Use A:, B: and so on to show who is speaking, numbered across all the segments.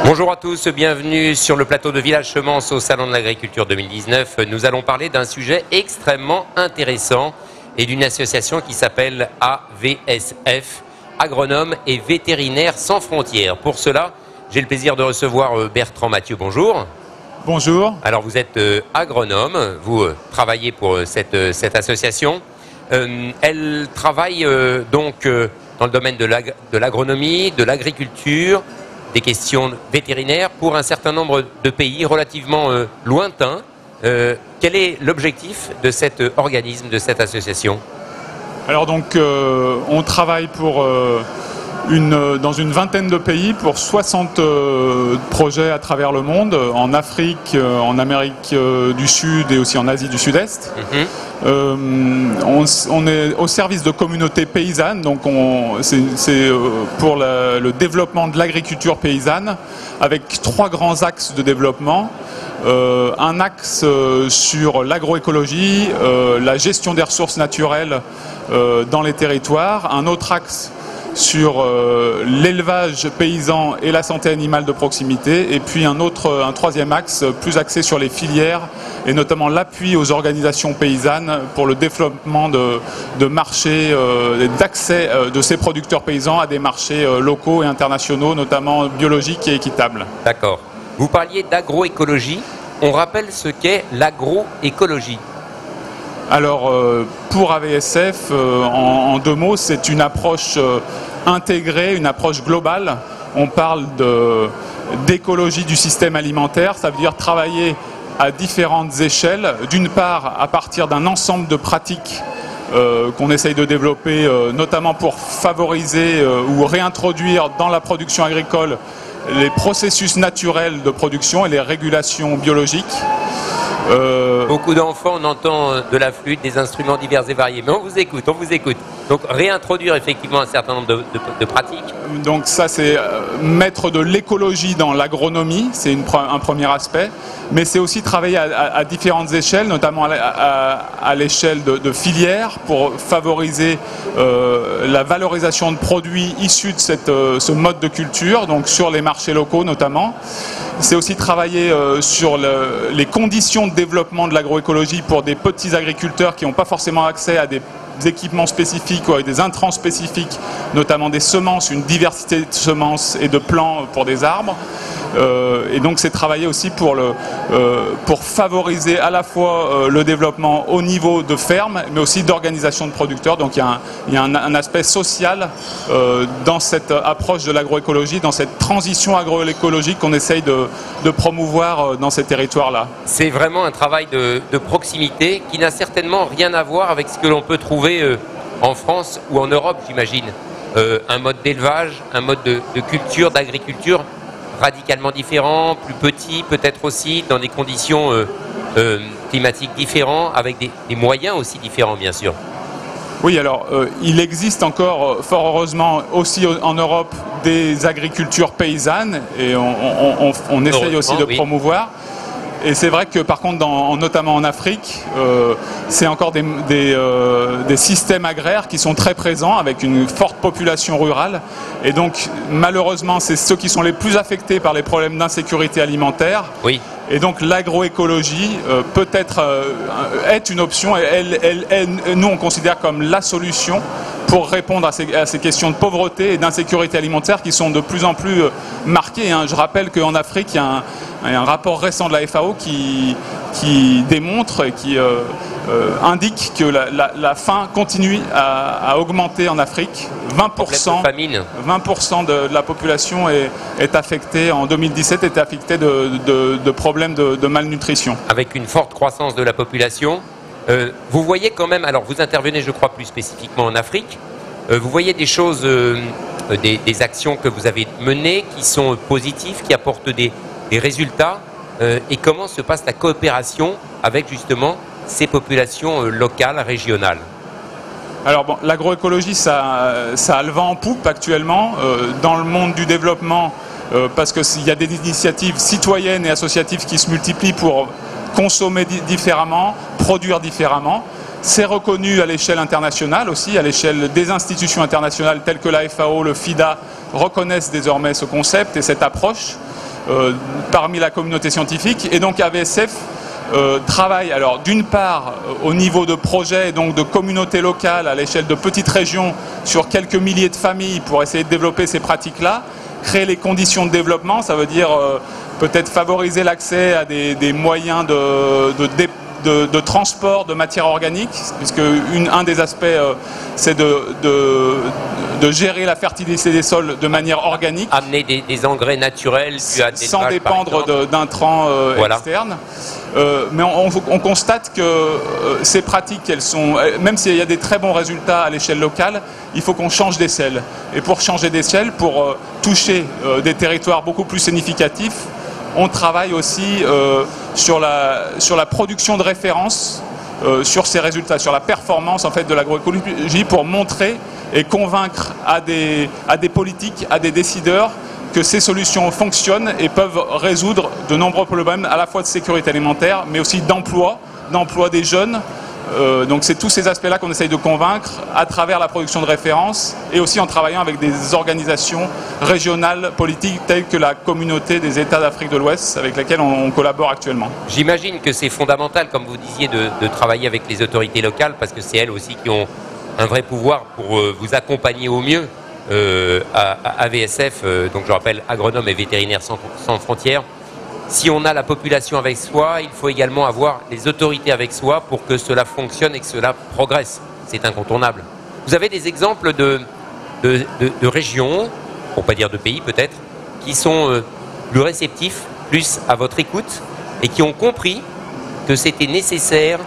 A: Bonjour à tous, bienvenue sur le plateau de Village Semence au Salon de l'Agriculture 2019. Nous allons parler d'un sujet extrêmement intéressant et d'une association qui s'appelle AVSF, Agronomes et Vétérinaires sans frontières. Pour cela, j'ai le plaisir de recevoir Bertrand Mathieu. Bonjour.
B: Bonjour.
A: Alors vous êtes agronome, vous travaillez pour cette association. Elle travaille donc dans le domaine de l'agronomie, de l'agriculture, des questions vétérinaires pour un certain nombre de pays relativement lointains. Quel est l'objectif de cet organisme, de cette association?
B: Alors donc on travaille pour dans une vingtaine de pays pour 60 projets à travers le monde, en Afrique, en Amérique du Sud et aussi en Asie du Sud-Est. On est au service de communautés paysannes, donc c'est pour le développement de l'agriculture paysanne avec 3 grands axes de développement. Un axe sur l'agroécologie, la gestion des ressources naturelles dans les territoires, un autre axe sur l'élevage paysan et la santé animale de proximité, et puis un troisième axe plus axé sur les filières et notamment l'appui aux organisations paysannes pour le développement de marchés, d'accès de ces producteurs paysans à des marchés locaux et internationaux, notamment biologiques et équitables.
A: D'accord. Vous parliez d'agroécologie. On rappelle ce qu'est l'agroécologie.
B: Alors, pour AVSF, en 2 mots, c'est une approche intégrée, une approche globale. On parle d'écologie du système alimentaire, ça veut dire travailler à différentes échelles. D'une part, à partir d'un ensemble de pratiques qu'on essaye de développer, notamment pour favoriser ou réintroduire dans la production agricole les processus naturels de production et les régulations biologiques.
A: Beaucoup d'enfants, on entend de la flûte, des instruments divers et variés, mais on vous écoute, on vous écoute. Donc réintroduire effectivement un certain nombre de pratiques. Donc
B: ça c'est mettre de l'écologie dans l'agronomie, c'est un premier aspect, mais c'est aussi travailler à différentes échelles, notamment à l'échelle de filières pour favoriser la valorisation de produits issus de ce mode de culture, donc sur les marchés locaux notamment. C'est aussi travailler sur les conditions de développement de l'agroécologie pour des petits agriculteurs qui n'ont pas forcément accès à des équipements spécifiques ou à des intrants spécifiques, notamment des semences, une diversité de semences et de plants pour des arbres. Et donc c'est travailler aussi pour favoriser à la fois le développement au niveau de ferme, mais aussi d'organisation de producteurs. Donc il y a un aspect social dans cette approche de l'agroécologie, dans cette transition agroécologique qu'on essaye de promouvoir dans ces territoires-là.
A: C'est vraiment un travail de proximité qui n'a certainement rien à voir avec ce que l'on peut trouver en France ou en Europe, j'imagine. Un mode d'élevage, un mode de culture, d'agriculture radicalement différent, plus petit peut-être aussi, dans des conditions climatiques différentes, avec des moyens aussi différents bien sûr.
B: Oui, alors il existe encore, fort heureusement, aussi en Europe des agricultures paysannes et on essaye aussi de promouvoir. Et c'est vrai que par contre, notamment en Afrique, c'est encore des systèmes agraires qui sont très présents avec une forte population rurale. Et donc malheureusement, c'est ceux qui sont les plus affectés par les problèmes d'insécurité alimentaire.
A: Oui.
B: Et donc l'agroécologie peut-être est une option. Nous, on considère comme la solution pour répondre à ces questions de pauvreté et d'insécurité alimentaire qui sont de plus en plus marquées. Je rappelle qu'en Afrique, il y a un rapport récent de la FAO qui démontre et qui indique que la faim continue à augmenter en Afrique. 20% de la population est affectée, en 2017, est affectée de problèmes de malnutrition.
A: Avec une forte croissance de la population, vous voyez quand même, alors vous intervenez je crois plus spécifiquement en Afrique, vous voyez des choses, des actions que vous avez menées qui sont positives, qui apportent des résultats, et comment se passe la coopération avec justement ces populations locales, régionales?
B: Alors bon, l'agroécologie, ça a le vent en poupe actuellement dans le monde du développement parce qu'il y a des initiatives citoyennes et associatives qui se multiplient pour consommer différemment, produire différemment. C'est reconnu à l'échelle internationale aussi, à l'échelle des institutions internationales telles que la FAO, le FIDA reconnaissent désormais ce concept et cette approche parmi la communauté scientifique. Et donc AVSF travaille alors d'une part au niveau de projets, donc de communautés locales à l'échelle de petites régions sur quelques milliers de familles pour essayer de développer ces pratiques-là, créer les conditions de développement, ça veut dire peut-être favoriser l'accès à des moyens de transport de matières organiques, puisque un des aspects c'est de gérer la fertilité des sols de manière organique.
A: Amener des engrais naturels
B: sans dépendre d'intrants externes. Mais on constate que ces pratiques, même s'il y a des très bons résultats à l'échelle locale, il faut qu'on change d'échelle. Et pour changer d'échelle, pour toucher des territoires beaucoup plus significatifs, on travaille aussi sur la production de références sur ces résultats, sur la performance en fait de l'agroécologie pour montrer et convaincre à des politiques, à des décideurs que ces solutions fonctionnent et peuvent résoudre de nombreux problèmes à la fois de sécurité alimentaire mais aussi d'emploi des jeunes. Donc c'est tous ces aspects-là qu'on essaye de convaincre à travers la production de références et aussi en travaillant avec des organisations régionales politiques telles que la communauté des États d'Afrique de l'Ouest avec lesquelles on collabore actuellement.
A: J'imagine que c'est fondamental, comme vous disiez, de travailler avec les autorités locales parce que c'est elles aussi qui ont un vrai pouvoir pour vous accompagner au mieux. À AVSF, donc je rappelle Agronomes et Vétérinaires sans frontières. Si on a la population avec soi, il faut également avoir les autorités avec soi pour que cela fonctionne et que cela progresse. C'est incontournable. Vous avez des exemples de régions, pour pas dire de pays peut-être, qui sont plus réceptifs, plus à votre écoute et qui ont compris que c'était nécessaire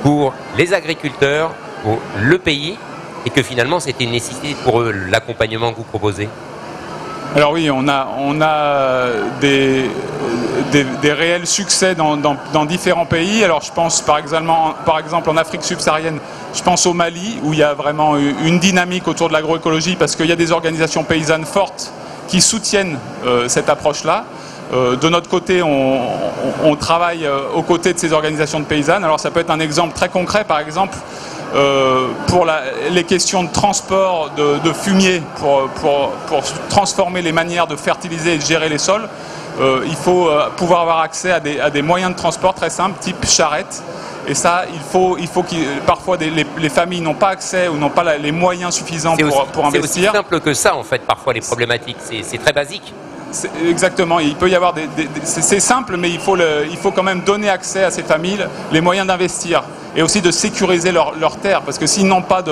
A: pour les agriculteurs, pour le pays et que finalement c'était une nécessité pour eux, l'accompagnement que vous proposez?
B: Alors oui, on a des réels succès dans différents pays. Alors je pense par exemple en Afrique subsaharienne, je pense au Mali où il y a vraiment une dynamique autour de l'agroécologie parce qu'il y a des organisations paysannes fortes qui soutiennent cette approche-là. De notre côté, on travaille aux côtés de ces organisations de paysannes. Alors ça peut être un exemple très concret, par exemple, pour les questions de transport de fumier, pour transformer les manières de fertiliser et de gérer les sols. Il faut pouvoir avoir accès à des moyens de transport très simples, type charrette. Et ça, il faut parfois les familles n'ont pas accès ou n'ont pas les moyens suffisants pour investir.
A: C'est aussi simple que ça, en fait, parfois, les problématiques. C'est très basique.
B: Exactement, il peut y avoir c'est simple, mais il faut quand même donner accès à ces familles les moyens d'investir et aussi de sécuriser leurs terres, parce que s'ils n'ont pas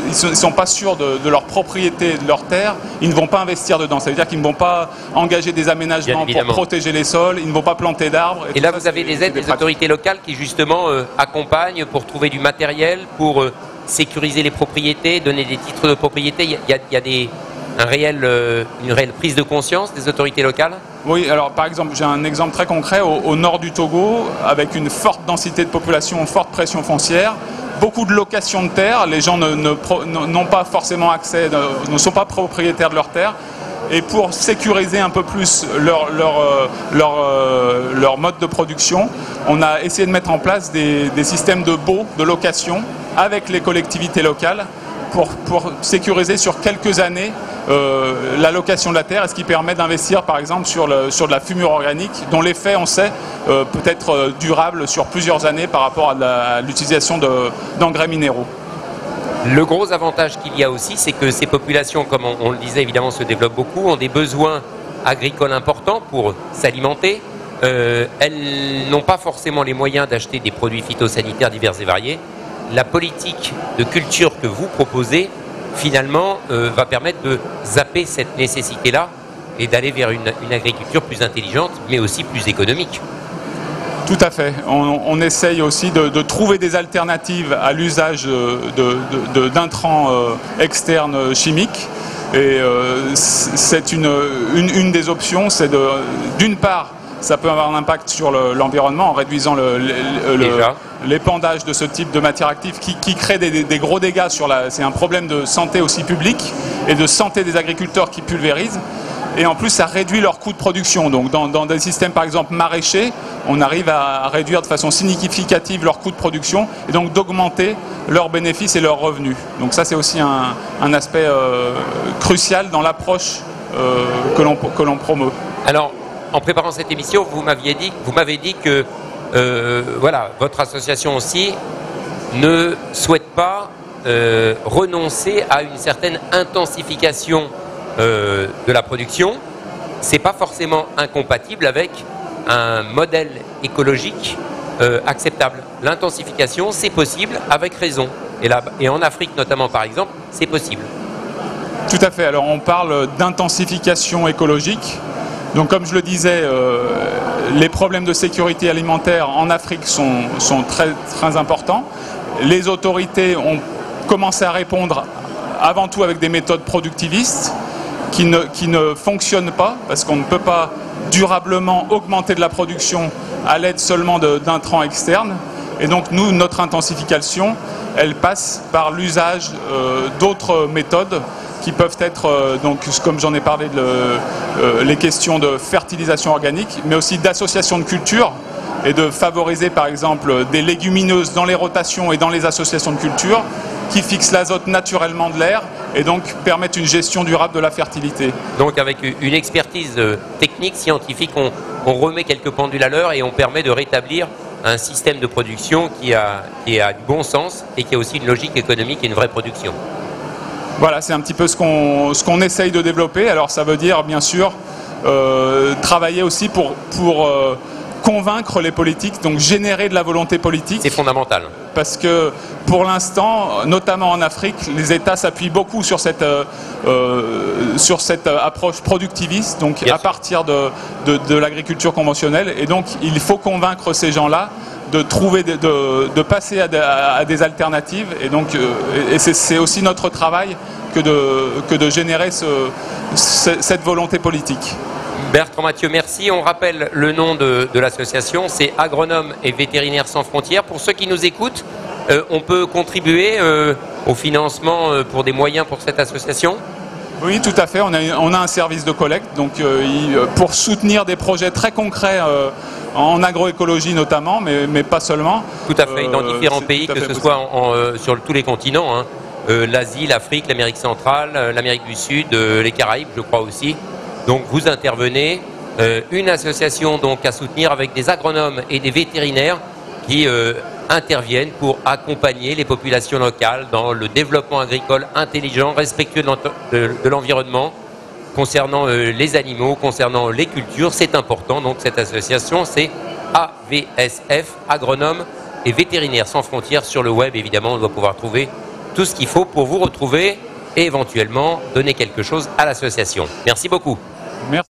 B: ils sont pas sûrs de leur propriété, de leurs terres, ils ne vont pas investir dedans. Ça veut dire qu'ils ne vont pas engager des aménagements pour protéger les sols, ils ne vont pas planter d'arbres.
A: Et là, vous avez des aides des autorités locales qui justement accompagnent pour trouver du matériel, pour sécuriser les propriétés, donner des titres de propriété. Il y a une réelle prise de conscience des autorités locales?
B: Oui, alors par exemple, j'ai un exemple très concret au nord du Togo, avec une forte densité de population, une forte pression foncière, beaucoup de locations de terres, les gens n'ont pas forcément accès, ne sont pas propriétaires de leurs terres, et pour sécuriser un peu plus leur mode de production, on a essayé de mettre en place des systèmes de baux, de location, avec les collectivités locales, pour sécuriser sur quelques années la location de la terre, et ce qui permet d'investir par exemple sur de la fumure organique dont l'effet, on sait, peut être durable sur plusieurs années par rapport à l'utilisation d'engrais minéraux.
A: Le gros avantage qu'il y a aussi, c'est que ces populations, comme on le disait évidemment, se développent beaucoup, ont des besoins agricoles importants pour s'alimenter. Elles n'ont pas forcément les moyens d'acheter des produits phytosanitaires divers et variés. La politique de culture que vous proposez, finalement, va permettre de zapper cette nécessité-là et d'aller vers une agriculture plus intelligente, mais aussi plus économique.
B: Tout à fait. On essaye aussi de trouver des alternatives à l'usage d'intrants externes chimiques. Et c'est une des options, c'est d'une part, ça peut avoir un impact sur l'environnement en réduisant l'épandage de ce type de matière active qui crée des gros dégâts c'est un problème de santé aussi publique et de santé des agriculteurs qui pulvérisent. et en plus ça réduit leur coût de production. Donc dans des systèmes par exemple maraîchers, on arrive à réduire de façon significative leur coût de production et donc d'augmenter leurs bénéfices et leurs revenus. Donc ça c'est aussi un aspect crucial dans l'approche que l'on promeut.
A: Alors, en préparant cette émission, vous m'avez dit que voilà, votre association aussi ne souhaite pas renoncer à une certaine intensification de la production. C'est pas forcément incompatible avec un modèle écologique acceptable. L'intensification, c'est possible avec raison. Et en Afrique notamment, par exemple, c'est possible.
B: Tout à fait. Alors on parle d'intensification écologique. Donc comme je le disais, les problèmes de sécurité alimentaire en Afrique sont très, très importants. Les autorités ont commencé à répondre avant tout avec des méthodes productivistes qui ne fonctionnent pas parce qu'on ne peut pas durablement augmenter de la production à l'aide seulement d'intrants externes. Et donc nous, notre intensification, elle passe par l'usage d'autres méthodes qui peuvent être, donc, comme j'en ai parlé, les questions de fertilisation organique, mais aussi d'association de cultures et de favoriser par exemple des légumineuses dans les rotations et dans les associations de cultures qui fixent l'azote naturellement de l'air et donc permettent une gestion durable de la fertilité.
A: Donc avec une expertise technique, scientifique, on remet quelques pendules à l'heure et on permet de rétablir un système de production qui a du bon sens et qui a aussi une logique économique et une vraie production.
B: Voilà, c'est un petit peu ce qu'on essaye de développer. Alors ça veut dire bien sûr travailler aussi pour convaincre les politiques, donc générer de la volonté politique.
A: C'est fondamental.
B: Parce que pour l'instant, notamment en Afrique, les États s'appuient beaucoup sur cette approche productiviste, donc à partir de l'agriculture conventionnelle. Et donc il faut convaincre ces gens-là de passer à des alternatives. Et donc c'est aussi notre travail que de générer cette volonté politique.
A: Bertrand Mathieu, merci. On rappelle le nom de l'association, c'est Agronomes et Vétérinaires sans frontières. Pour ceux qui nous écoutent, on peut contribuer au financement pour des moyens pour cette association ?
B: Oui, tout à fait. On a un service de collecte donc, pour soutenir des projets très concrets en agroécologie notamment, mais pas seulement.
A: Tout à fait, dans différents pays, que ce soit sur tous les continents, hein. L'Asie, l'Afrique, l'Amérique centrale, l'Amérique du Sud, les Caraïbes, je crois aussi. Donc vous intervenez, une association donc à soutenir avec des agronomes et des vétérinaires qui interviennent pour accompagner les populations locales dans le développement agricole intelligent, respectueux de l'environnement, concernant les animaux, concernant les cultures. C'est important, donc cette association c'est AVSF, Agronomes et Vétérinaires sans frontières. Sur le web évidemment on doit pouvoir trouver tout ce qu'il faut pour vous retrouver et éventuellement donner quelque chose à l'association. Merci beaucoup.
B: Merci.